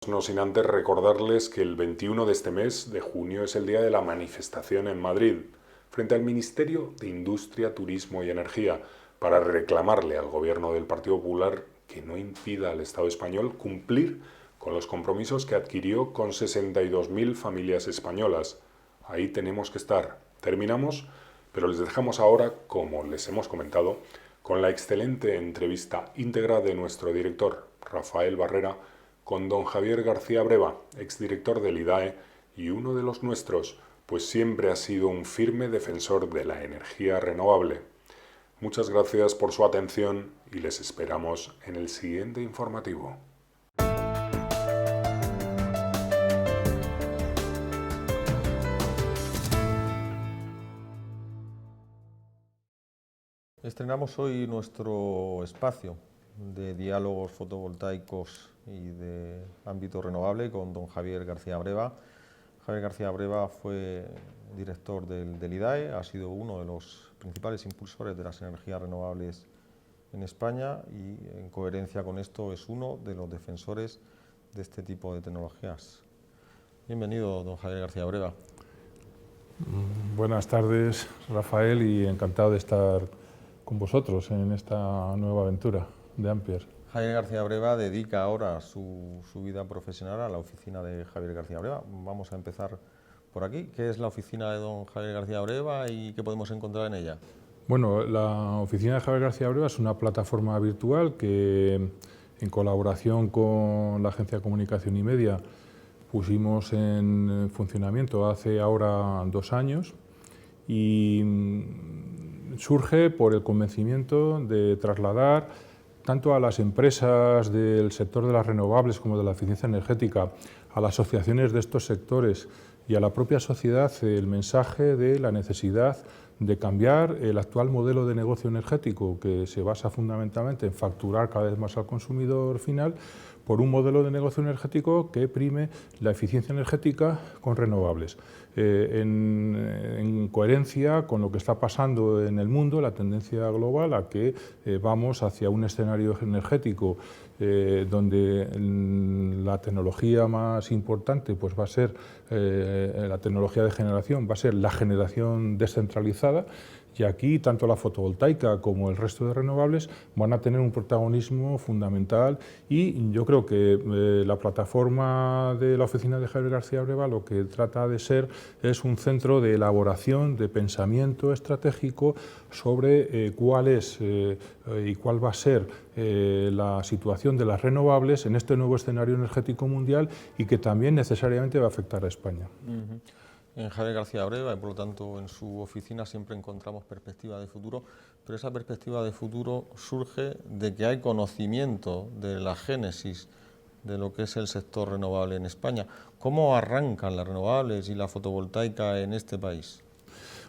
no sin antes recordarles que el 21 de este mes de junio es el día de la manifestación en Madrid, frente al Ministerio de Industria, Turismo y Energía, para reclamarle al gobierno del Partido Popular que no impida al Estado español cumplir con los compromisos que adquirió con 62.000 familias españolas. Ahí tenemos que estar. Terminamos, pero les dejamos ahora, como les hemos comentado, con la excelente entrevista íntegra de nuestro director, Rafael Barrera, con don Javier García Breva, exdirector del IDAE y uno de los nuestros, pues siempre ha sido un firme defensor de la energía renovable. Muchas gracias por su atención y les esperamos en el siguiente informativo. Estrenamos hoy nuestro espacio de diálogos fotovoltaicos y de ámbito renovable con don Javier García Breva. Javier García Breva fue director del IDAE, ha sido uno de los principales impulsores de las energías renovables en España y en coherencia con esto es uno de los defensores de este tipo de tecnologías. Bienvenido, don Javier García Breva. Buenas tardes, Rafael, y encantado de estar con vosotros en esta nueva aventura de Ampere. Javier García Breva dedica ahora su vida profesional a la oficina de Javier García Breva. Vamos a empezar por aquí. ¿Qué es la oficina de don Javier García Breva y qué podemos encontrar en ella? Bueno, la oficina de Javier García Breva es una plataforma virtual que, en colaboración con la Agencia de Comunicación y Media, pusimos en funcionamiento hace ahora 2 años y surge por el convencimiento de trasladar tanto a las empresas del sector de las renovables como de la eficiencia energética, a las asociaciones de estos sectores y a la propia sociedad el mensaje de la necesidad de cambiar el actual modelo de negocio energético, que se basa fundamentalmente en facturar cada vez más al consumidor final, por un modelo de negocio energético que prime la eficiencia energética con renovables, en coherencia con lo que está pasando en el mundo, la tendencia global a que vamos hacia un escenario energético donde la tecnología más importante pues va a ser la tecnología de generación, va a ser la generación descentralizada. Y aquí tanto la fotovoltaica como el resto de renovables van a tener un protagonismo fundamental y yo creo que la plataforma de la oficina de Javier García Breva lo que trata de ser es un centro de elaboración, de pensamiento estratégico sobre cuál es y cuál va a ser la situación de las renovables en este nuevo escenario energético mundial y que también necesariamente va a afectar a España. En Javier García Breva y por lo tanto en su oficina siempre encontramos perspectiva de futuro, pero esa perspectiva de futuro surge de que hay conocimiento de la génesis de lo que es el sector renovable en España. ¿Cómo arrancan las renovables y la fotovoltaica en este país?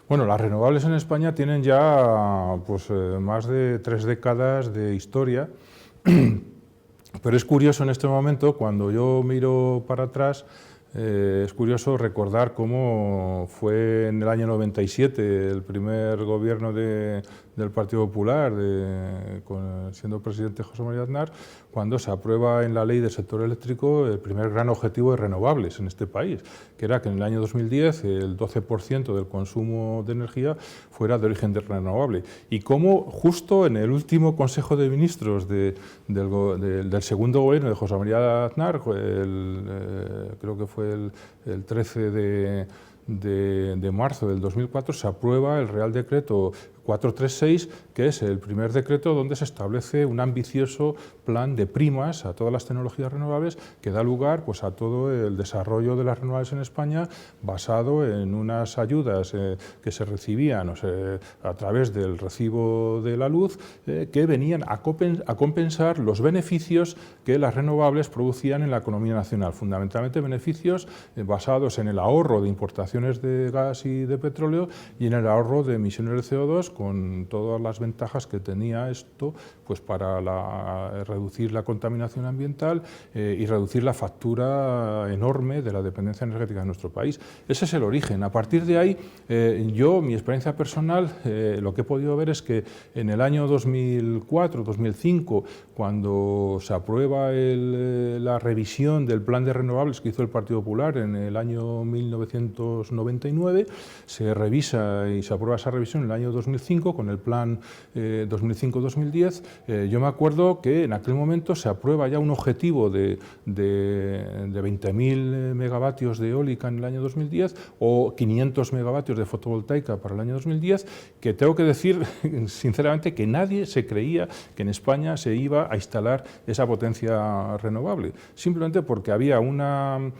Bueno, las renovables en España tienen ya pues, más de 3 décadas de historia, pero es curioso en este momento, cuando yo miro para atrás, es curioso recordar cómo fue en el año 97 el primer gobierno del Partido Popular, siendo presidente José María Aznar, cuando se aprueba en la ley del sector eléctrico el primer gran objetivo de renovables en este país, que era que en el año 2010 el 12% del consumo de energía fuera de origen renovable. Y cómo justo en el último Consejo de Ministros del segundo gobierno de José María Aznar, creo que fue el 13 de marzo del 2004, se aprueba el Real Decreto 436, que es el primer decreto donde se establece un ambicioso plan de primas a todas las tecnologías renovables que da lugar pues, a todo el desarrollo de las renovables en España basado en unas ayudas que se recibían a través del recibo de la luz que venían a compensar los beneficios que las renovables producían en la economía nacional, fundamentalmente beneficios basados en el ahorro de importaciones de gas y de petróleo y en el ahorro de emisiones de CO2 con todas las ventajas que tenía esto pues para reducir la contaminación ambiental y reducir la factura enorme de la dependencia energética de nuestro país. Ese es el origen. A partir de ahí, mi experiencia personal, lo que he podido ver es que en el año 2004-2005, cuando se aprueba la revisión del plan de renovables que hizo el Partido Popular en el año 1999, se revisa y se aprueba esa revisión en el año 2005 con el plan 2005-2010. Yo me acuerdo que en aquel momento se aprueba ya un objetivo de 20.000 megavatios de eólica en el año 2010 o 500 megavatios de fotovoltaica para el año 2010, que tengo que decir sinceramente que nadie se creía que en España se iba a instalar esa potencia renovable, simplemente porque había una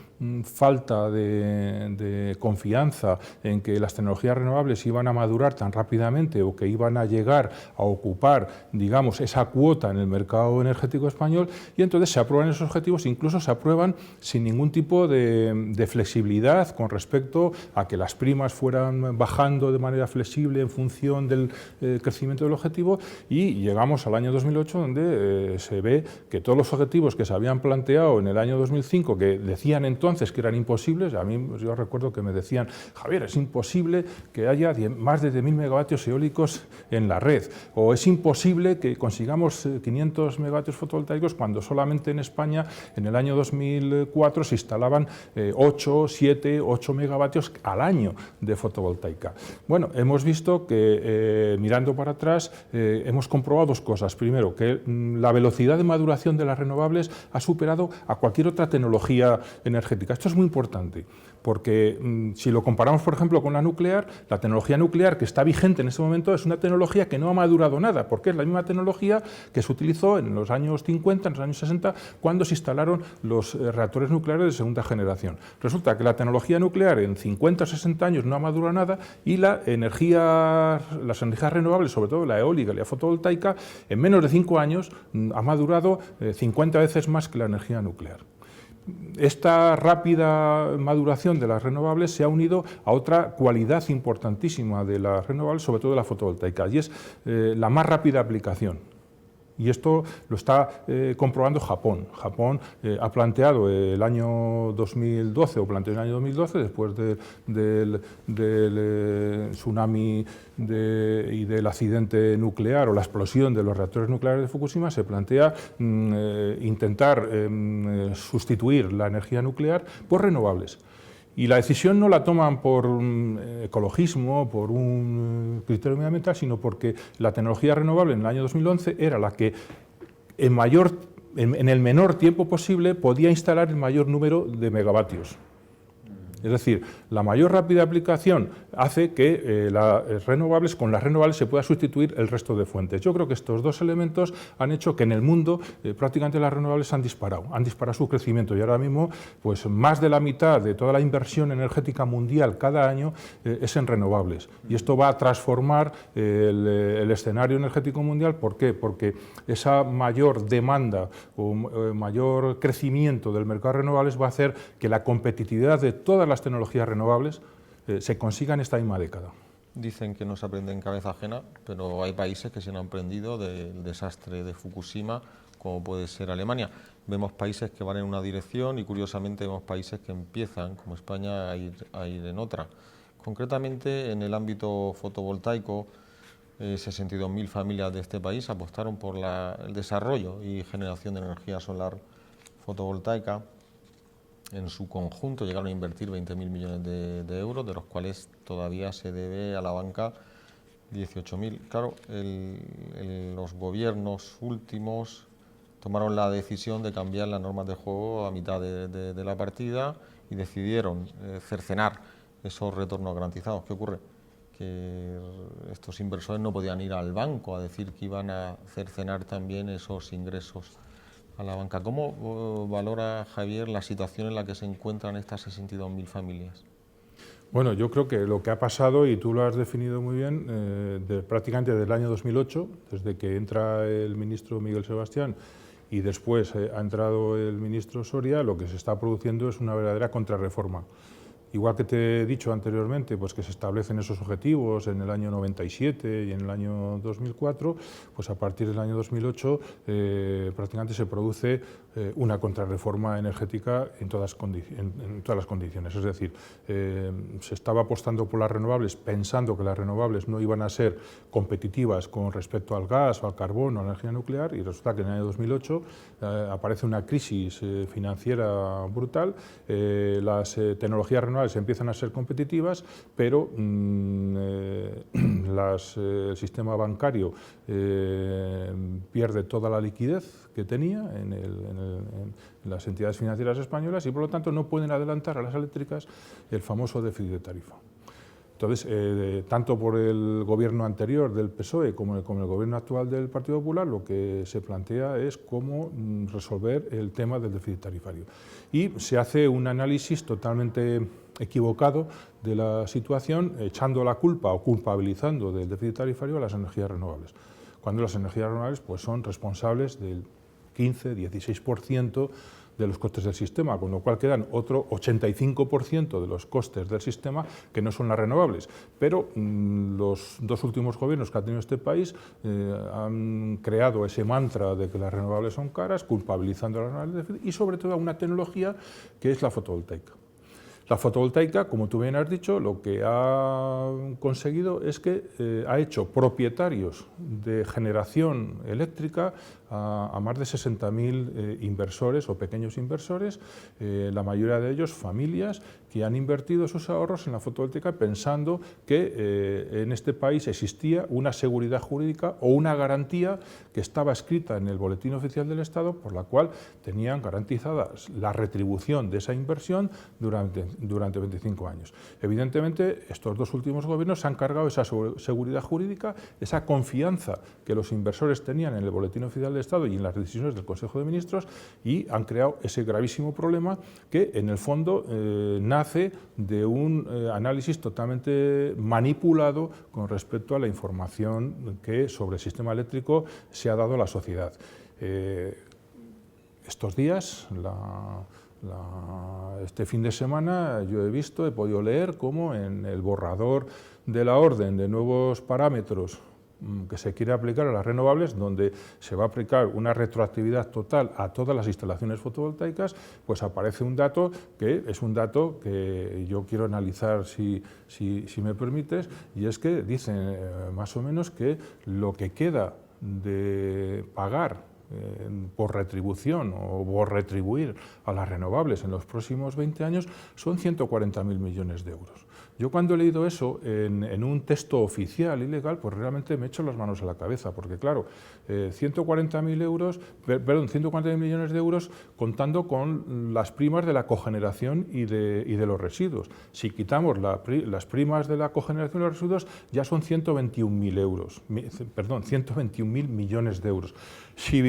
falta de confianza en que las tecnologías renovables iban a madurar tan rápidamente o que iban a llegar a ocupar, digamos, esa cuota en el mercado energético español, y entonces se aprueban esos objetivos, incluso se aprueban sin ningún tipo de flexibilidad con respecto a que las primas fueran bajando de manera flexible en función del crecimiento del objetivo, y llegamos al año 2008 donde se ve que todos los objetivos que se habían planteado en el año 2005, que decían entonces que eran imposibles, a mí yo recuerdo que me decían: Javier, es imposible que haya más de 10.000 megavatios eólicos en la red, o es imposible que consigamos 500 megavatios fotovoltaicos cuando solamente en España en el año 2004 se instalaban 8 megavatios al año de fotovoltaica. Bueno, hemos visto que mirando para atrás hemos comprobado dos cosas. Primero, que la velocidad de maduración de las renovables ha superado a cualquier otra tecnología energética. Esto es muy importante, porque si lo comparamos, por ejemplo, con la nuclear, la tecnología nuclear que está vigente en este momento es una tecnología que no ha madurado nada, porque es la misma tecnología que se utilizó en los años 50, en los años 60, cuando se instalaron los reactores nucleares de segunda generación. Resulta que la tecnología nuclear en 50 o 60 años no ha madurado nada, y las energías renovables, sobre todo la eólica y la fotovoltaica, en menos de 5 años ha madurado 50 veces más que la energía nuclear. Esta rápida maduración de las renovables se ha unido a otra cualidad importantísima de las renovables, sobre todo de la fotovoltaica, y es la más rápida aplicación. Y esto lo está comprobando Japón. Japón ha planteado el año 2012, o planteó el año 2012, después del tsunami y del accidente nuclear o la explosión de los reactores nucleares de Fukushima, se plantea intentar sustituir la energía nuclear por renovables. Y la decisión no la toman por ecologismo, por un criterio medioambiental, sino porque la tecnología renovable en el año 2011 era la que en el menor tiempo posible podía instalar el mayor número de megavatios. Es decir, la mayor rápida aplicación hace que con las renovables se pueda sustituir el resto de fuentes. Yo creo que estos dos elementos han hecho que en el mundo prácticamente las renovables han disparado su crecimiento, y ahora mismo pues más de la mitad de toda la inversión energética mundial cada año es en renovables. Y esto va a transformar el escenario energético mundial. ¿Por qué? Porque esa mayor demanda o mayor crecimiento del mercado de renovables va a hacer que la competitividad de todas las tecnologías renovables se consiga en esta misma década. Dicen que no se aprende en cabeza ajena, pero hay países que se han aprendido del desastre de Fukushima, como puede ser Alemania. Vemos países que van en una dirección y curiosamente vemos países que empiezan, como España, a ir en otra. Concretamente en el ámbito fotovoltaico, 62.000 familias de este país apostaron por el desarrollo y generación de energía solar fotovoltaica. En su conjunto llegaron a invertir 20.000 millones de euros, de los cuales todavía se debe a la banca 18.000. Claro, los gobiernos últimos tomaron la decisión de cambiar las normas de juego a mitad de la partida y decidieron cercenar esos retornos garantizados. ¿Qué ocurre? Que estos inversores no podían ir al banco a decir que iban a cercenar también esos ingresos a la banca. ¿Cómo valora, Javier, la situación en la que se encuentran estas 62.000 familias? Bueno, yo creo que lo que ha pasado, y tú lo has definido muy bien, prácticamente desde el año 2008, desde que entra el ministro Miguel Sebastián y después ha entrado el ministro Soria, lo que se está produciendo es una verdadera contrarreforma. igual que te he dicho anteriormente, pues que se establecen esos objetivos en el año 97 y en el año 2004, pues a partir del año 2008 prácticamente se produce una contrarreforma energética en todas las condiciones. Es decir, se estaba apostando por las renovables pensando que las renovables no iban a ser competitivas con respecto al gas o al carbón o a la energía nuclear, y resulta que en el año 2008 aparece una crisis financiera brutal, las tecnologías renovables empiezan a ser competitivas, pero el sistema bancario pierde toda la liquidez que tenía en las entidades financieras españolas y por lo tanto no pueden adelantar a las eléctricas el famoso déficit de tarifa. Entonces, tanto por el gobierno anterior del PSOE como el gobierno actual del Partido Popular, lo que se plantea es cómo resolver el tema del déficit tarifario. Y se hace un análisis totalmente equivocado de la situación, echando la culpa o culpabilizando del déficit tarifario a las energías renovables, cuando las energías renovables pues, son responsables del 15-16% de los costes del sistema, con lo cual quedan otro 85% de los costes del sistema que no son las renovables. Pero los dos últimos gobiernos que ha tenido este país han creado ese mantra de que las renovables son caras, culpabilizando a las renovables y sobre todo a una tecnología que es la fotovoltaica. La fotovoltaica, como tú bien has dicho, lo que ha conseguido es que ha hecho propietarios de generación eléctrica a más de 60.000 inversores o pequeños inversores, la mayoría de ellos familias que han invertido sus ahorros en la fotovoltaica pensando que en este país existía una seguridad jurídica o una garantía que estaba escrita en el Boletín Oficial del Estado por la cual tenían garantizada la retribución de esa inversión durante 25 años. Evidentemente, estos dos últimos gobiernos se han cargado esa seguridad jurídica, esa confianza que los inversores tenían en el Boletín Oficial del Estado y en las decisiones del Consejo de Ministros y han creado ese gravísimo problema que, en el fondo, nace de un análisis totalmente manipulado con respecto a la información que sobre el sistema eléctrico se ha dado a la sociedad. Estos días, este fin de semana, yo he podido leer cómo en el borrador de la orden de nuevos parámetros que se quiere aplicar a las renovables, donde se va a aplicar una retroactividad total a todas las instalaciones fotovoltaicas, pues aparece un dato que es un dato que yo quiero analizar si me permites, y es que dicen más o menos que lo que queda de pagar por retribución o por retribuir a las renovables en los próximos 20 años son 140.000 millones de euros. Yo cuando he leído eso en un texto oficial y legal, pues realmente me echo las manos a la cabeza, porque claro, 140.000 millones de euros contando con las primas de la cogeneración y de los residuos. Si quitamos las primas de la cogeneración y los residuos, ya son 121.000 millones de euros. Si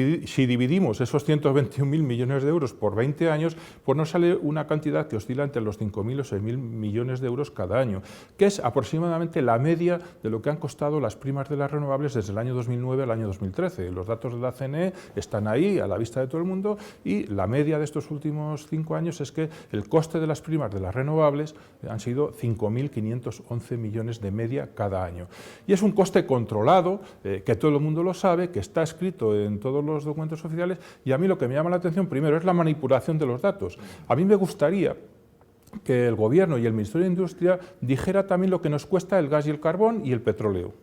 dividimos esos 121.000 millones de euros por 20 años, pues nos sale una cantidad que oscila entre los 5.000 o 6.000 millones de euros cada año, que es aproximadamente la media de lo que han costado las primas de las renovables desde el año 2009 al año 2013. Los datos de la CNE están ahí, a la vista de todo el mundo, y la media de estos últimos 5 años es que el coste de las primas de las renovables han sido 5.511 millones de media cada año. Y es un coste controlado, que todo el mundo lo sabe, que está escrito en todos los documentos oficiales, y a mí lo que me llama la atención primero es la manipulación de los datos. A mí me gustaría que el Gobierno y el Ministerio de Industria dijera también lo que nos cuesta el gas y el carbón y el petróleo.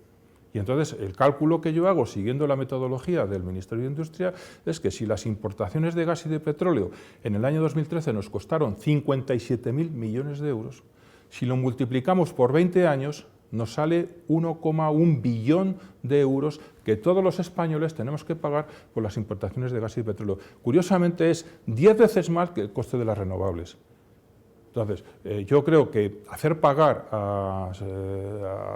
Y entonces el cálculo que yo hago siguiendo la metodología del Ministerio de Industria es que si las importaciones de gas y de petróleo en el año 2013 nos costaron 57.000 millones de euros, si lo multiplicamos por 20 años nos sale 1,1 billón de euros que todos los españoles tenemos que pagar por las importaciones de gas y petróleo. Curiosamente es 10 veces más que el coste de las renovables. Entonces, yo creo que hacer pagar a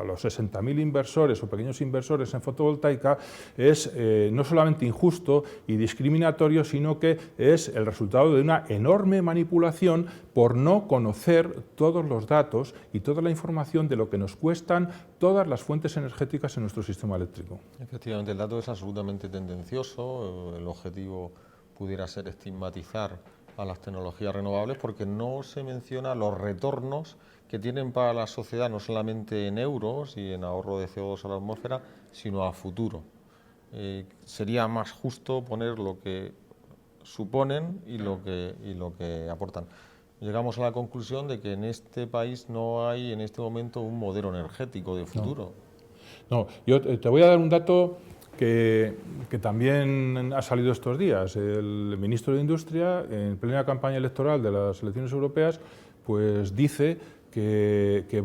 los 60.000 inversores o pequeños inversores en fotovoltaica es no solamente injusto y discriminatorio, sino que es el resultado de una enorme manipulación por no conocer todos los datos y toda la información de lo que nos cuestan todas las fuentes energéticas en nuestro sistema eléctrico. Efectivamente, el dato es absolutamente tendencioso. El objetivo pudiera ser estigmatizar a las tecnologías renovables porque no se menciona los retornos que tienen para la sociedad, no solamente en euros y en ahorro de CO2 a la atmósfera, sino a futuro. Sería más justo poner lo que suponen y lo que aportan. Llegamos a la conclusión de que en este país no hay en este momento un modelo energético de futuro. No, yo te voy a dar un dato que también ha salido estos días. El ministro de Industria, en plena campaña electoral de las elecciones europeas, pues dice que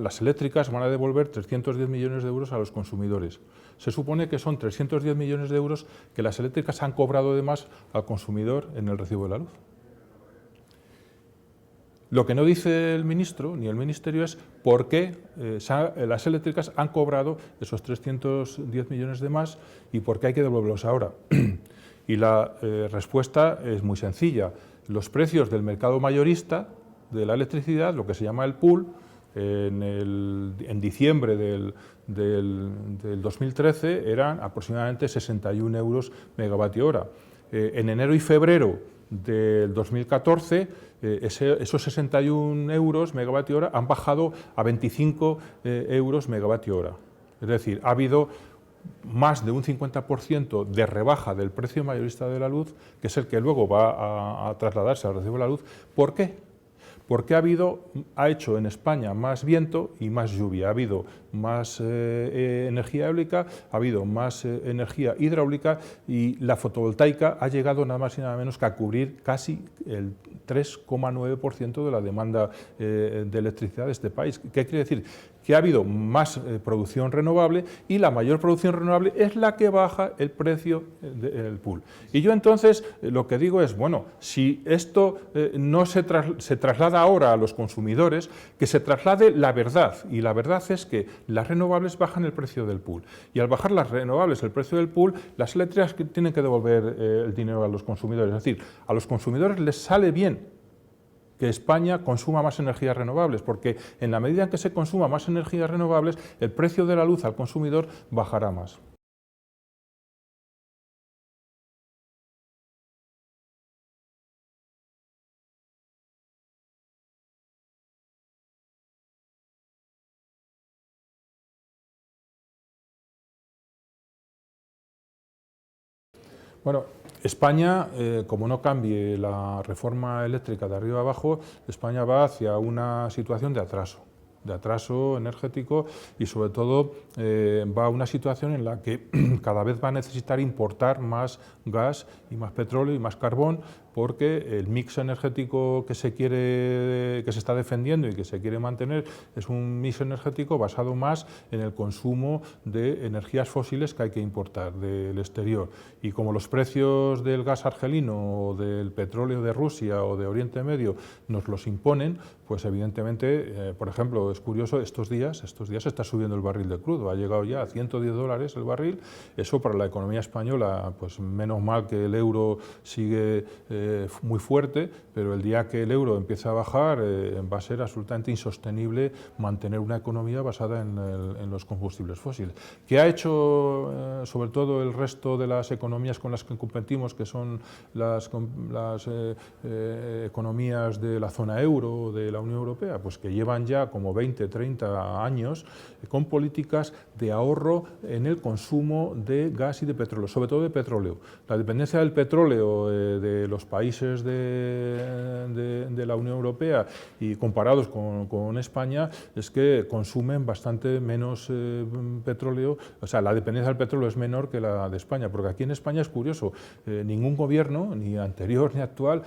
las eléctricas van a devolver 310 millones de euros a los consumidores. Se supone que son 310 millones de euros que las eléctricas han cobrado de más al consumidor en el recibo de la luz. Lo que no dice el ministro ni el ministerio es por qué las eléctricas han cobrado esos 310 millones de más y por qué hay que devolverlos ahora. Y la respuesta es muy sencilla. Los precios del mercado mayorista de la electricidad, lo que se llama el pool, en diciembre del 2013 eran aproximadamente 61 euros megavatio hora. En enero y febrero del 2014, esos 61 euros megavatio hora han bajado a 25 euros megavatio hora. Es decir, ha habido más de un 50% de rebaja del precio mayorista de la luz, que es el que luego va a trasladarse al recibo de la luz. ¿Por qué? Porque ha hecho en España más viento y más lluvia, ha habido más energía eólica, ha habido más energía hidráulica y la fotovoltaica ha llegado nada más y nada menos que a cubrir casi el 3,9% de la demanda de electricidad de este país. ¿Qué quiere decir? Que ha habido más producción renovable y la mayor producción renovable es la que baja el precio del pool. Y yo entonces lo que digo es, bueno, si esto no se traslada ahora a los consumidores, que se traslade la verdad, y la verdad es que las renovables bajan el precio del pool. Y al bajar las renovables el precio del pool, las eléctricas tienen que devolver el dinero a los consumidores. Es decir, a los consumidores les sale bien que España consuma más energías renovables, porque en la medida en que se consuma más energías renovables, el precio de la luz al consumidor bajará más. Bueno, España, como no cambie la reforma eléctrica de arriba abajo, España va hacia una situación de atraso energético y sobre todo va a una situación en la que cada vez va a necesitar importar más gas y más petróleo y más carbón, porque el mix energético que se está defendiendo y que se quiere mantener es un mix energético basado más en el consumo de energías fósiles que hay que importar del exterior. Y como los precios del gas argelino o del petróleo de Rusia o de Oriente Medio nos los imponen, pues evidentemente, por ejemplo, es curioso, estos días está subiendo el barril de crudo, ha llegado ya a $110 el barril. Eso para la economía española, pues menos mal que el euro sigue muy fuerte, pero el día que el euro empiece a bajar va a ser absolutamente insostenible mantener una economía basada en los combustibles fósiles. ¿Qué ha hecho sobre todo el resto de las economías con las que competimos, que son las economías de la zona euro, de la Unión Europea? Pues que llevan ya como 20, 30 años con políticas de ahorro en el consumo de gas y de petróleo, sobre todo de petróleo. La dependencia del petróleo de los países de la Unión Europea y comparados con España es que consumen bastante menos petróleo, o sea, la dependencia del petróleo es menor que la de España, porque aquí en España es curioso, ningún gobierno, ni anterior ni actual,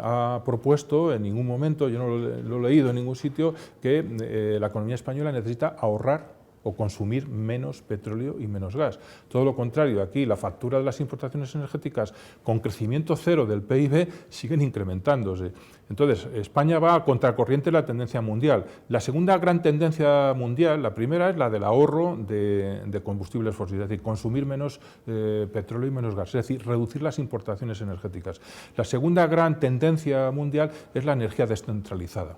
ha propuesto en ningún momento, yo no lo he leído en ningún sitio, que la economía española necesita ahorrar o consumir menos petróleo y menos gas. Todo lo contrario, aquí la factura de las importaciones energéticas con crecimiento cero del PIB siguen incrementándose. Entonces, España va a contracorriente de la tendencia mundial. La segunda gran tendencia mundial, la primera es la del ahorro de combustibles fósiles, es decir, consumir menos petróleo y menos gas, es decir, reducir las importaciones energéticas. La segunda gran tendencia mundial es la energía descentralizada.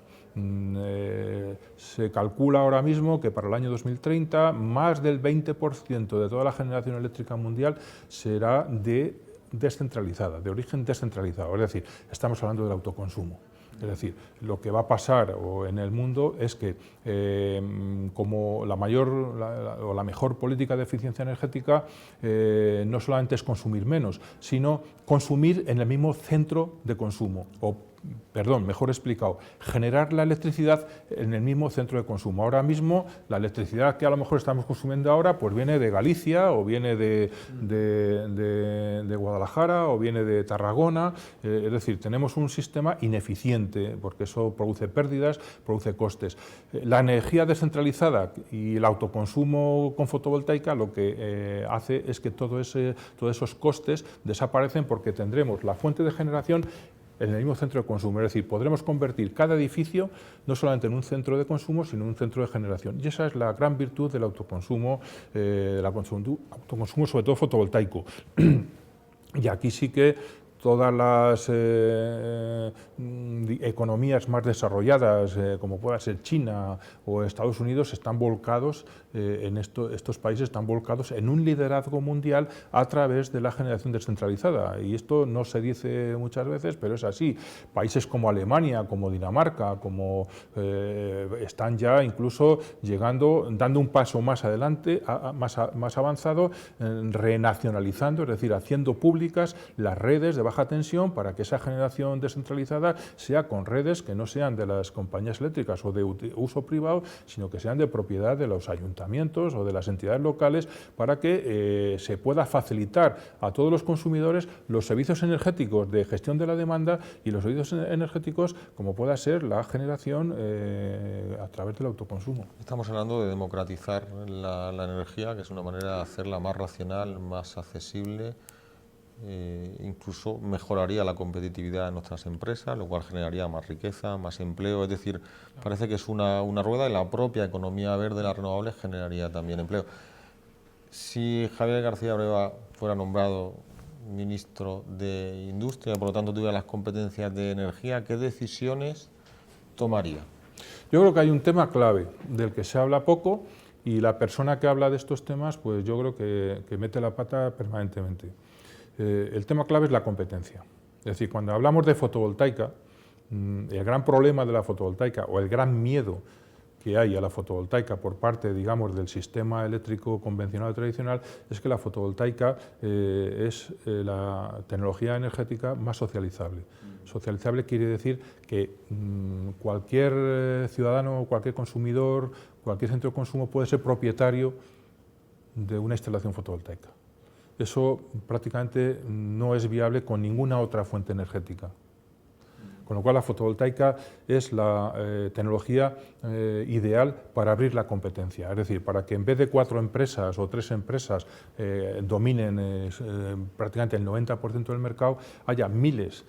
Se calcula ahora mismo que para el año 2030 más del 20% de toda la generación eléctrica mundial será de descentralizada, de origen descentralizado, es decir, estamos hablando del autoconsumo. Es decir, lo que va a pasar en el mundo es que como la mejor política de eficiencia energética no solamente es consumir menos, sino consumir en el mismo centro de consumo, perdón, mejor explicado, generar la electricidad en el mismo centro de consumo. Ahora mismo la electricidad que a lo mejor estamos consumiendo ahora pues viene de Galicia o viene de Guadalajara o viene de Tarragona, es decir, tenemos un sistema ineficiente porque eso produce pérdidas, produce costes. La energía descentralizada y el autoconsumo con fotovoltaica lo que hace es que todos esos costes desaparecen porque tendremos la fuente de generación en el mismo centro de consumo, es decir, podremos convertir cada edificio no solamente en un centro de consumo, sino en un centro de generación. Y esa es la gran virtud del autoconsumo, autoconsumo sobre todo fotovoltaico. Y aquí sí que todas las economías más desarrolladas, como pueda ser China o Estados Unidos, están volcados estos países están volcados en un liderazgo mundial a través de la generación descentralizada. Y esto no se dice muchas veces, pero es así. Países como Alemania, como Dinamarca, están ya incluso llegando, dando un paso más adelante, más avanzado, renacionalizando, es decir, haciendo públicas las redes de baja tensión para que esa generación descentralizada sea con redes que no sean de las compañías eléctricas o de uso privado, sino que sean de propiedad de los ayuntamientos o de las entidades locales para que se pueda facilitar a todos los consumidores los servicios energéticos de gestión de la demanda y los servicios energéticos como pueda ser la generación a través del autoconsumo. Estamos hablando de democratizar la energía, que es una manera de hacerla más racional, más accesible. Incluso mejoraría la competitividad de nuestras empresas, lo cual generaría más riqueza, más empleo. Es decir, parece que es una rueda y la propia economía verde de las renovables generaría también empleo. Si Javier García Breva fuera nombrado ministro de Industria, por lo tanto tuviera las competencias de energía, ¿qué decisiones tomaría? Yo creo que hay un tema clave del que se habla poco y la persona que habla de estos temas, pues yo creo que mete la pata permanentemente. El tema clave es la competencia. Es decir, cuando hablamos de fotovoltaica, el gran problema de la fotovoltaica o el gran miedo que hay a la fotovoltaica por parte, digamos, del sistema eléctrico convencional tradicional es que la fotovoltaica es la tecnología energética más socializable. Socializable quiere decir que cualquier ciudadano, cualquier consumidor, cualquier centro de consumo puede ser propietario de una instalación fotovoltaica. Eso prácticamente no es viable con ninguna otra fuente energética. Con lo cual la fotovoltaica es la tecnología ideal para abrir la competencia. Es decir, para que en vez de 4 empresas o 3 empresas dominen prácticamente el 90% del mercado, haya miles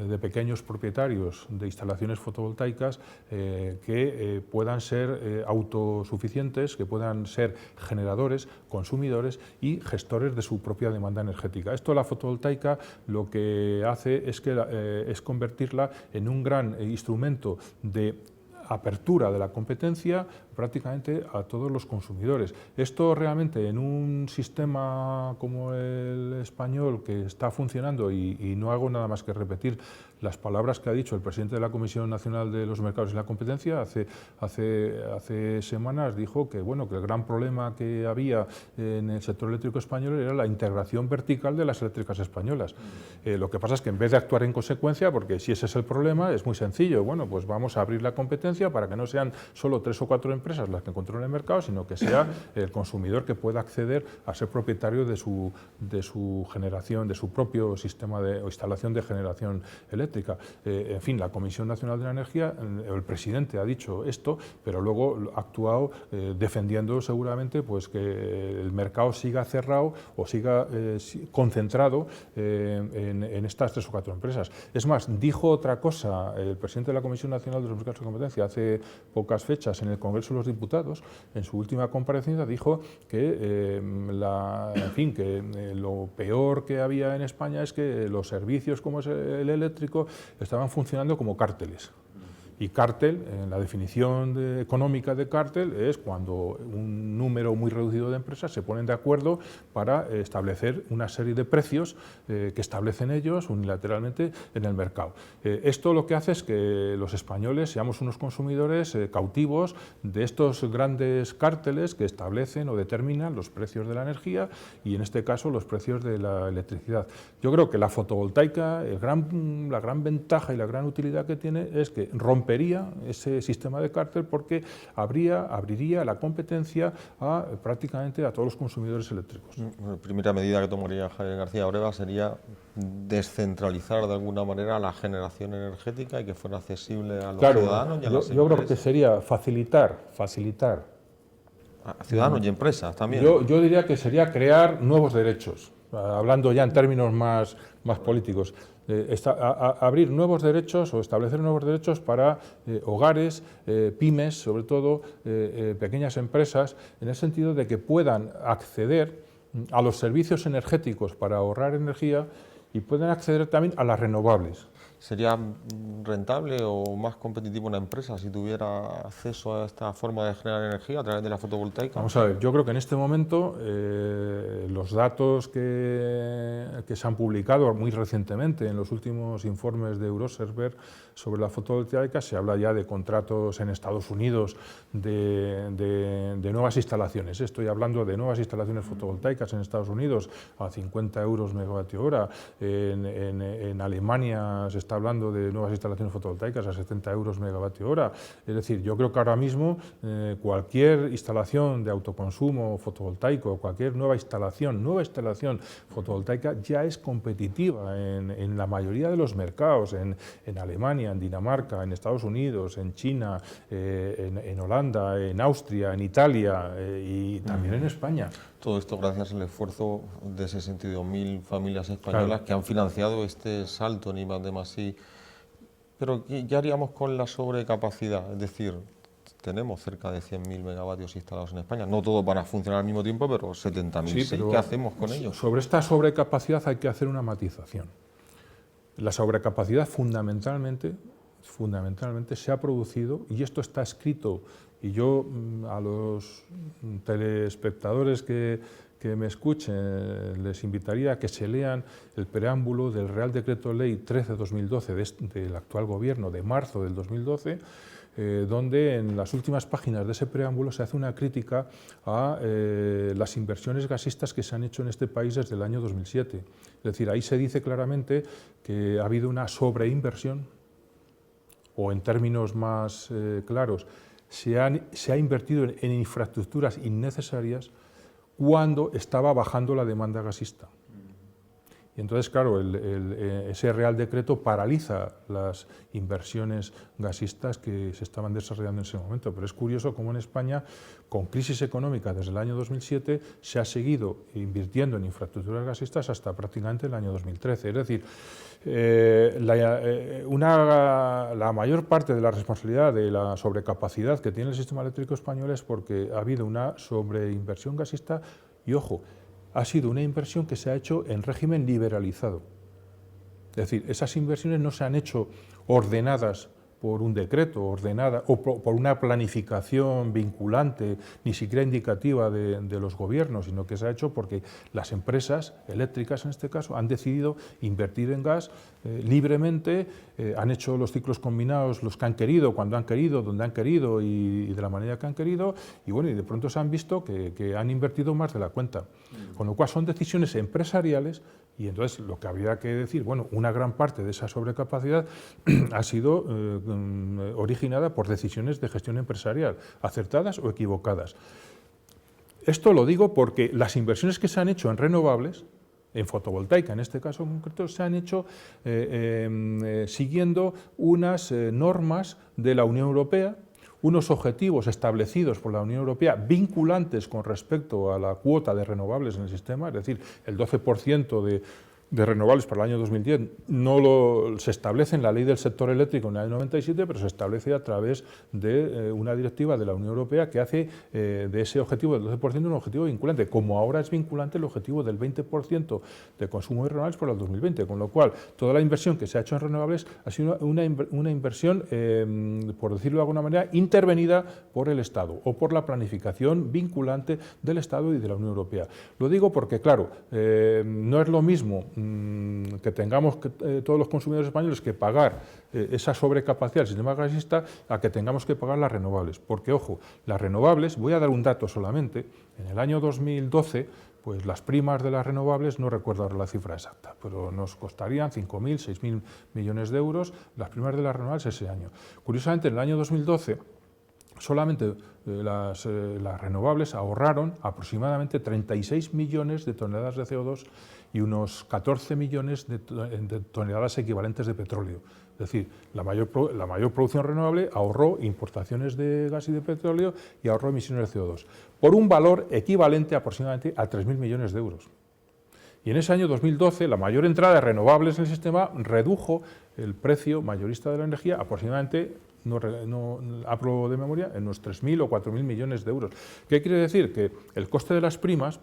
de pequeños propietarios de instalaciones fotovoltaicas que puedan ser autosuficientes, que puedan ser generadores, consumidores y gestores de su propia demanda energética. Esto la fotovoltaica lo que hace es convertirla en un gran instrumento de apertura de la competencia prácticamente a todos los consumidores. Esto realmente en un sistema como el español que está funcionando y no hago nada más que repetir las palabras que ha dicho el presidente de la Comisión Nacional de los Mercados y la Competencia hace semanas dijo que, bueno, que el gran problema que había en el sector eléctrico español era la integración vertical de las eléctricas españolas. Lo que pasa es que en vez de actuar en consecuencia, porque si ese es el problema, es muy sencillo, bueno, pues vamos a abrir la competencia para que no sean solo 3 o 4 empresas las que controlen el mercado, sino que sea el consumidor que pueda acceder a ser propietario de su generación, de su propio sistema o instalación de generación eléctrica. En fin, la Comisión Nacional de la Energía, el presidente ha dicho esto, pero luego ha actuado defendiendo seguramente pues, que el mercado siga cerrado o siga concentrado en estas 3 o 4 empresas. Es más, dijo otra cosa el presidente de la Comisión Nacional de los Mercados de Competencia hace pocas fechas en el Congreso de los Diputados, en su última comparecencia dijo que, lo peor que había en España es que los servicios como es el eléctrico estaban funcionando como cárteles. Y cártel, en la definición económica de cártel, es cuando un número muy reducido de empresas se ponen de acuerdo para establecer una serie de precios que establecen ellos unilateralmente en el mercado. Esto lo que hace es que los españoles seamos unos consumidores cautivos de estos grandes cárteles que establecen o determinan los precios de la energía y, en este caso, los precios de la electricidad. Yo creo que la fotovoltaica, la gran ventaja y la gran utilidad que tiene es que rompería ese sistema de cártel, porque abriría la competencia prácticamente a todos los consumidores eléctricos. La primera medida que tomaría Javier García Abreva sería descentralizar de alguna manera la generación energética y que fuera accesible a los ciudadanos y a las empresas. Yo creo que sería facilitar. A ciudadanos y empresas también. Yo diría que sería crear nuevos derechos, hablando ya en términos más políticos. Abrir nuevos derechos o establecer nuevos derechos para hogares, pymes, sobre todo pequeñas empresas, en el sentido de que puedan acceder a los servicios energéticos para ahorrar energía y puedan acceder también a las renovables. ¿Sería rentable o más competitivo una empresa si tuviera acceso a esta forma de generar energía a través de la fotovoltaica? Vamos a ver, yo creo que en este momento los datos que se han publicado muy recientemente en los últimos informes de Euroserver sobre la fotovoltaica, se habla ya de contratos en Estados Unidos de nuevas instalaciones. Estoy hablando de nuevas instalaciones fotovoltaicas en Estados Unidos a 50 euros megavatio hora. En Alemania se está hablando de nuevas instalaciones fotovoltaicas a 70 euros megavatio hora. Es decir, yo creo que ahora mismo cualquier instalación de autoconsumo fotovoltaico, cualquier nueva instalación fotovoltaica ya es competitiva en la mayoría de los mercados, en Alemania, en Dinamarca, en Estados Unidos, en China, en Holanda, en Austria, en Italia y también en España. Todo esto gracias al esfuerzo de 62.000 familias españolas que han financiado este salto, ni más de más. Pero ¿qué haríamos con la sobrecapacidad? Es decir, tenemos cerca de 100.000 megavatios instalados en España. No todos van a funcionar al mismo tiempo, pero 70.000 sí. ¿Qué hacemos con ellos? Sobre esta sobrecapacidad hay que hacer una matización. La sobrecapacidad fundamentalmente se ha producido, y esto está escrito, y yo a los telespectadores que me escuchen les invitaría a que se lean el preámbulo del Real Decreto Ley 13/2012 del actual Gobierno, de marzo del 2012, donde en las últimas páginas de ese preámbulo se hace una crítica a las inversiones gasistas que se han hecho en este país desde el año 2007. Es decir, ahí se dice claramente que ha habido una sobreinversión, o en términos más claros, se ha invertido en infraestructuras innecesarias cuando estaba bajando la demanda gasista. Y entonces, claro, ese Real Decreto paraliza las inversiones gasistas que se estaban desarrollando en ese momento. Pero es curioso cómo en España, con crisis económica desde el año 2007, se ha seguido invirtiendo en infraestructuras gasistas hasta prácticamente el año 2013. Es decir, la mayor parte de la responsabilidad de la sobrecapacidad que tiene el sistema eléctrico español es porque ha habido una sobreinversión gasista y, ojo, ha sido una inversión que se ha hecho en régimen liberalizado. Es decir, esas inversiones no se han hecho ordenadas por un decreto, o por una planificación vinculante, ni siquiera indicativa de los gobiernos, sino que se ha hecho porque las empresas eléctricas, en este caso, han decidido invertir en gas libremente, han hecho los ciclos combinados los que han querido, cuando han querido, donde han querido y de la manera que han querido, y bueno, y de pronto se han visto que han invertido más de la cuenta. Con lo cual son decisiones empresariales. Y entonces lo que habría que decir, bueno, una gran parte de esa sobrecapacidad ha sido originada por decisiones de gestión empresarial, acertadas o equivocadas. Esto lo digo porque las inversiones que se han hecho en renovables, en fotovoltaica en este caso concreto, se han hecho siguiendo unas normas de la Unión Europea, unos objetivos establecidos por la Unión Europea vinculantes con respecto a la cuota de renovables en el sistema, es decir, el 12% de renovables para el año 2010 se establece en la ley del sector eléctrico en el año 97, pero se establece a través de una directiva de la Unión Europea que hace de ese objetivo del 12% un objetivo vinculante, como ahora es vinculante el objetivo del 20% de consumo de renovables para el 2020, con lo cual toda la inversión que se ha hecho en renovables ha sido una inversión, por decirlo de alguna manera, intervenida por el Estado o por la planificación vinculante del Estado y de la Unión Europea. Lo digo porque, claro, no es lo mismo que tengamos todos los consumidores españoles que pagar esa sobrecapacidad del sistema gasista a que tengamos que pagar las renovables. Porque, ojo, las renovables, voy a dar un dato solamente, en el año 2012, pues las primas de las renovables, no recuerdo ahora la cifra exacta, pero nos costarían 5.000, 6.000 millones de euros las primas de las renovables ese año. Curiosamente, en el año 2012, solamente las renovables ahorraron aproximadamente 36 millones de toneladas de CO2 y unos 14 millones de toneladas equivalentes de petróleo. Es decir, la mayor producción renovable ahorró importaciones de gas y de petróleo y ahorró emisiones de CO2, por un valor equivalente aproximadamente a 3.000 millones de euros. Y en ese año 2012, la mayor entrada de renovables en el sistema redujo el precio mayorista de la energía aproximadamente, no hablo de memoria, en unos 3.000 o 4.000 millones de euros. ¿Qué quiere decir? Que el coste de las primas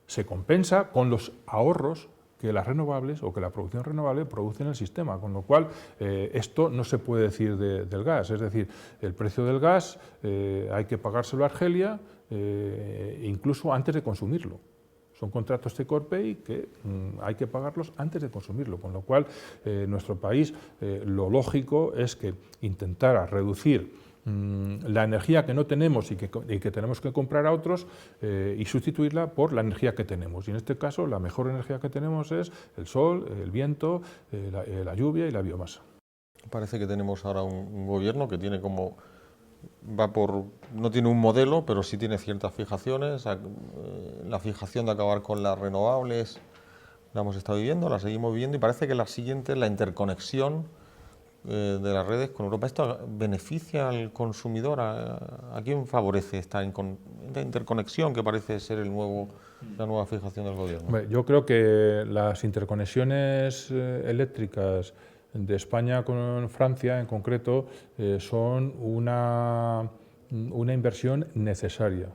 se compensa con los ahorros que las renovables o que la producción renovable produce en el sistema, con lo cual esto no se puede decir del gas, es decir, el precio del gas hay que pagárselo a Argelia incluso antes de consumirlo. Son contratos de take-or-pay que hay que pagarlos antes de consumirlo, con lo cual nuestro país lo lógico es que intentara reducir la energía que no tenemos y que tenemos que comprar a otros y sustituirla por la energía que tenemos. Y en este caso la mejor energía que tenemos es el sol, el viento, la lluvia y la biomasa. Parece que tenemos ahora un gobierno que tiene como... no tiene un modelo, pero sí tiene ciertas fijaciones. La fijación de acabar con las renovables la hemos estado viviendo, la seguimos viviendo y parece que la siguiente es la interconexión de las redes con Europa. ¿Esto beneficia al consumidor? ¿A quién favorece esta interconexión que parece ser la nueva fijación del gobierno? Yo creo que las interconexiones eléctricas de España con Francia en concreto son una inversión necesaria,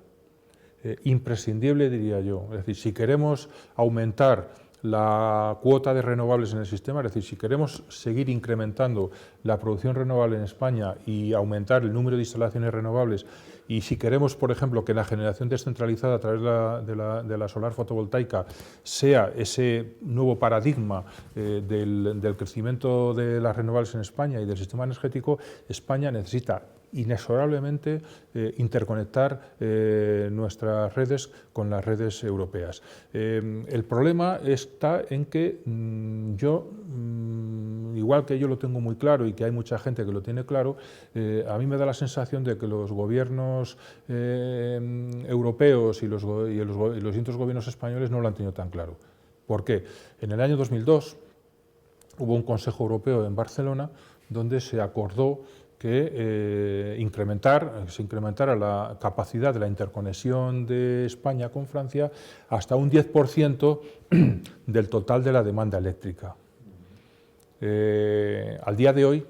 imprescindible diría yo. Es decir, si queremos aumentar la cuota de renovables en el sistema, es decir, si queremos seguir incrementando la producción renovable en España y aumentar el número de instalaciones renovables, y si queremos, por ejemplo, que la generación descentralizada a través de la solar fotovoltaica sea ese nuevo paradigma del crecimiento de las renovables en España y del sistema energético, España necesita inexorablemente interconectar nuestras redes con las redes europeas. El problema está en que igual que yo lo tengo muy claro y que hay mucha gente que lo tiene claro, a mí me da la sensación de que los gobiernos europeos y los distintos gobiernos españoles no lo han tenido tan claro. ¿Por qué? En el año 2002 hubo un Consejo Europeo en Barcelona donde se acordó que se incrementara la capacidad de la interconexión de España con Francia hasta un 10% del total de la demanda eléctrica. Al día de hoy,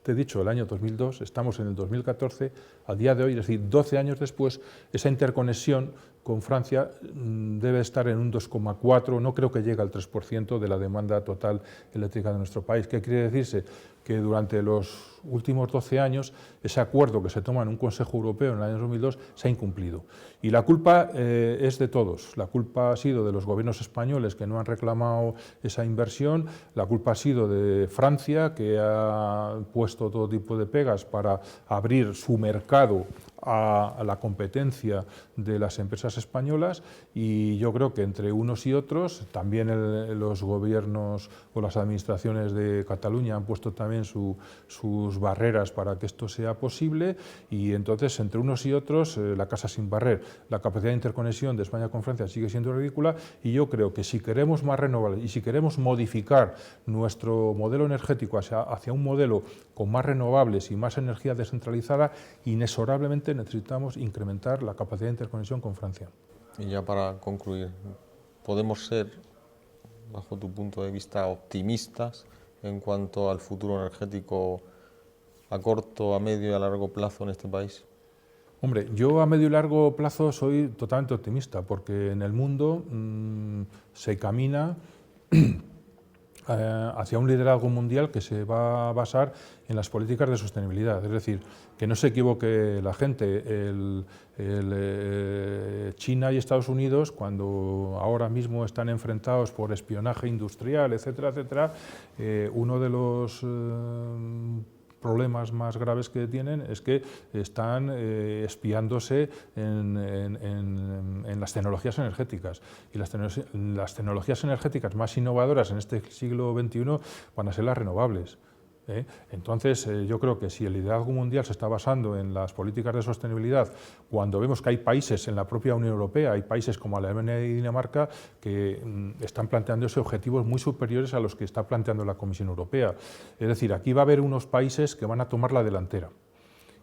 te he dicho el año 2002, estamos en el 2014, al día de hoy, es decir, 12 años después, esa interconexión con Francia debe estar en un 2,4%, no creo que llegue al 3% de la demanda total eléctrica de nuestro país. ¿Qué quiere decirse? Que durante los últimos 12 años ese acuerdo que se toma en un Consejo Europeo en el año 2002 se ha incumplido. Y la culpa es de todos. La culpa ha sido de los gobiernos españoles que no han reclamado esa inversión, la culpa ha sido de Francia, que ha puesto todo tipo de pegas para abrir su mercado a la competencia de las empresas españolas, y yo creo que entre unos y otros, también los gobiernos o las administraciones de Cataluña han puesto también sus barreras para que esto sea posible, y entonces entre unos y otros la casa sin barrer. La capacidad de interconexión de España con Francia sigue siendo ridícula, y yo creo que si queremos más renovables y si queremos modificar nuestro modelo energético hacia un modelo con más renovables y más energía descentralizada, inexorablemente necesitamos incrementar la capacidad de interconexión con Francia. Y ya para concluir, podemos ser, bajo tu punto de vista, optimistas en cuanto al futuro energético a corto, a medio y a largo plazo en este país? Hombre, yo a medio y largo plazo soy totalmente optimista, porque en el mundo se camina hacia un liderazgo mundial que se va a basar en las políticas de sostenibilidad. Es decir, que no se equivoque la gente, China y Estados Unidos, cuando ahora mismo están enfrentados por espionaje industrial, etcétera, etcétera, uno de los problemas más graves que tienen es que están espiándose en las tecnologías energéticas, y las tecnologías energéticas más innovadoras en este siglo XXI van a ser las renovables. Entonces, yo creo que si el liderazgo mundial se está basando en las políticas de sostenibilidad, cuando vemos que hay países en la propia Unión Europea, hay países como Alemania y Dinamarca que están planteándose objetivos muy superiores a los que está planteando la Comisión Europea. Es decir, aquí va a haber unos países que van a tomar la delantera.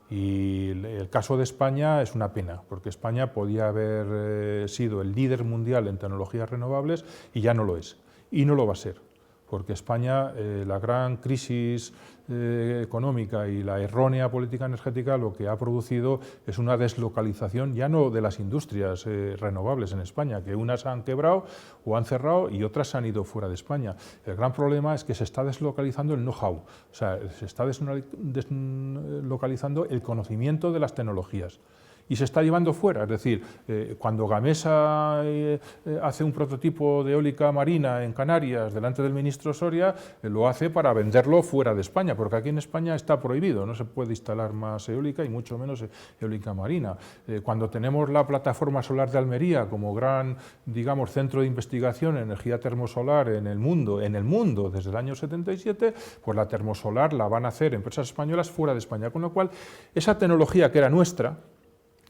Y el caso de España es una pena, porque España podía haber sido el líder mundial en tecnologías renovables y ya no lo es, y no lo va a ser. Porque España, la gran crisis económica y la errónea política energética lo que ha producido es una deslocalización ya no de las industrias renovables en España, que unas han quebrado o han cerrado y otras han ido fuera de España. El gran problema es que se está deslocalizando el know-how, o sea, se está deslocalizando el conocimiento de las tecnologías. Y se está llevando fuera, es decir, cuando Gamesa hace un prototipo de eólica marina en Canarias delante del ministro Soria, lo hace para venderlo fuera de España, porque aquí en España está prohibido, no se puede instalar más eólica y mucho menos eólica marina. Cuando tenemos la plataforma solar de Almería como gran, digamos, centro de investigación en energía termosolar en el mundo desde el año 77, pues la termosolar la van a hacer empresas españolas fuera de España, con lo cual esa tecnología que era nuestra,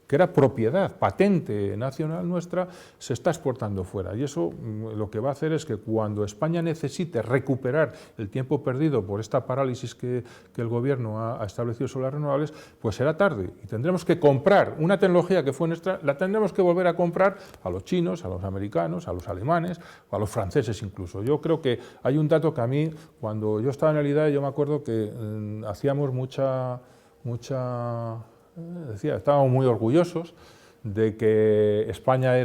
que era propiedad, patente nacional nuestra, se está exportando fuera. Y eso lo que va a hacer es que cuando España necesite recuperar el tiempo perdido por esta parálisis que el Gobierno ha establecido sobre las renovables, pues será tarde. Y tendremos que comprar una tecnología que fue nuestra, la tendremos que volver a comprar a los chinos, a los americanos, a los alemanes, o a los franceses incluso. Yo creo que hay un dato que a mí, cuando yo estaba en el IDAE, yo me acuerdo que hacíamos estábamos muy orgullosos de que España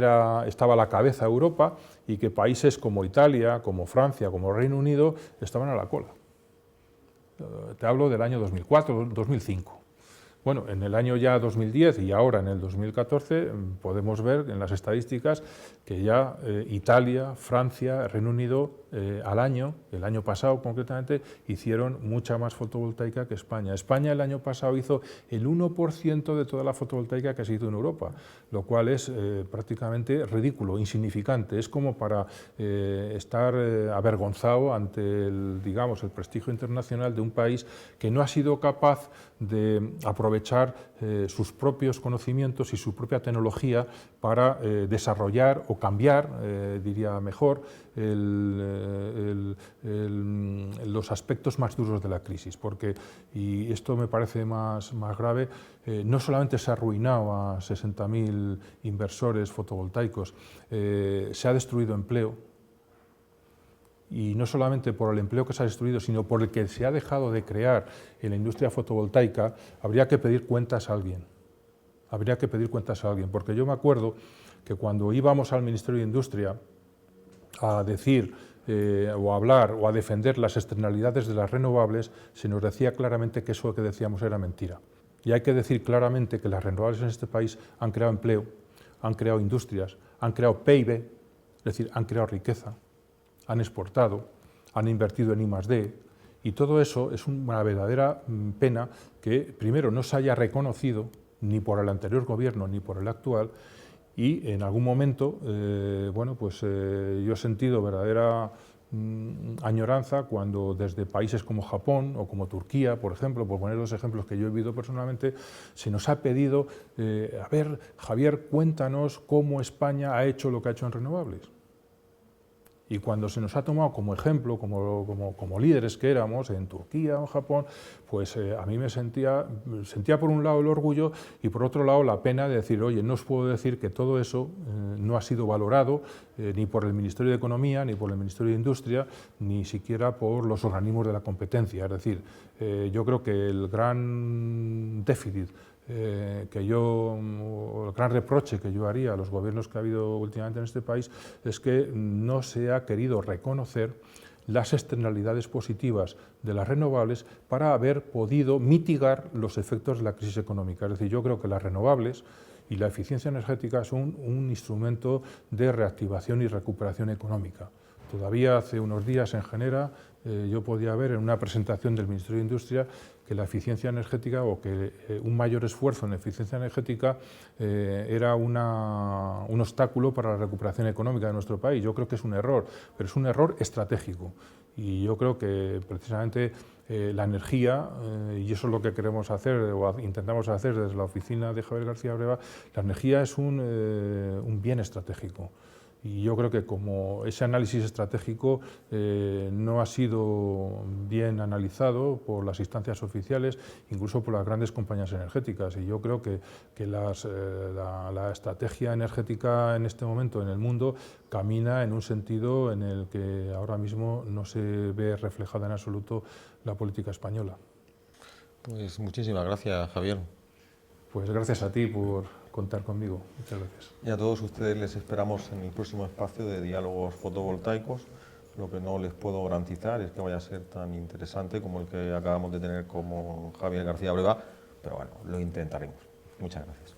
estaba a la cabeza de Europa y que países como Italia, como Francia, como Reino Unido estaban a la cola. Te hablo del año 2004, 2005. Bueno, en el año ya 2010 y ahora en el 2014 podemos ver en las estadísticas que ya Italia, Francia, Reino Unido el año pasado concretamente, hicieron mucha más fotovoltaica que España. España el año pasado hizo el 1% de toda la fotovoltaica que se hizo en Europa, lo cual es prácticamente ridículo, insignificante. Es como para estar avergonzado ante el prestigio internacional de un país que no ha sido capaz de aprovechar sus propios conocimientos y su propia tecnología para desarrollar o cambiar, diría mejor, los aspectos más duros de la crisis, porque, y esto me parece más grave, no solamente se ha arruinado a 60.000 inversores fotovoltaicos, se ha destruido empleo, y no solamente por el empleo que se ha destruido, sino por el que se ha dejado de crear en la industria fotovoltaica. Habría que pedir cuentas a alguien, porque yo me acuerdo que cuando íbamos al Ministerio de Industria a decir o a hablar o a defender las externalidades de las renovables, se nos decía claramente que eso que decíamos era mentira. Y hay que decir claramente que las renovables en este país han creado empleo, han creado industrias, han creado PIB, es decir, han creado riqueza, han exportado, han invertido en I+D, y todo eso es una verdadera pena que primero no se haya reconocido ni por el anterior gobierno ni por el actual, y en algún momento yo he sentido verdadera añoranza cuando desde países como Japón o como Turquía, por ejemplo, por poner los ejemplos que yo he vivido personalmente, se nos ha pedido, a ver, Javier, cuéntanos cómo España ha hecho lo que ha hecho en renovables. Y cuando se nos ha tomado como ejemplo, como líderes que éramos en Turquía o en Japón, pues a mí me sentía por un lado el orgullo y por otro lado la pena de decir, oye, no os puedo decir que todo eso no ha sido valorado ni por el Ministerio de Economía, ni por el Ministerio de Industria, ni siquiera por los organismos de la competencia. Es decir, yo creo que el gran déficit el gran reproche que yo haría a los gobiernos que ha habido últimamente en este país es que no se ha querido reconocer las externalidades positivas de las renovables para haber podido mitigar los efectos de la crisis económica. Es decir, yo creo que las renovables y la eficiencia energética son un instrumento de reactivación y recuperación económica. Todavía hace unos días en Genera yo podía ver en una presentación del Ministerio de Industria que la eficiencia energética o que un mayor esfuerzo en eficiencia energética era un obstáculo para la recuperación económica de nuestro país. Yo creo que es un error, pero es un error estratégico. Y yo creo que precisamente la energía, y eso es lo que queremos hacer o intentamos hacer desde la oficina de Javier García Breva, la energía es un bien estratégico. Y yo creo que como ese análisis estratégico no ha sido bien analizado por las instancias oficiales, incluso por las grandes compañías energéticas. Y yo creo que la estrategia energética en este momento en el mundo camina en un sentido en el que ahora mismo no se ve reflejada en absoluto la política española. Pues muchísimas gracias, Javier. Pues gracias a ti por contar conmigo. Muchas gracias. Y a todos ustedes les esperamos en el próximo espacio de diálogos fotovoltaicos. Lo que no les puedo garantizar es que vaya a ser tan interesante como el que acabamos de tener con Javier García Breva, pero bueno, lo intentaremos. Muchas gracias.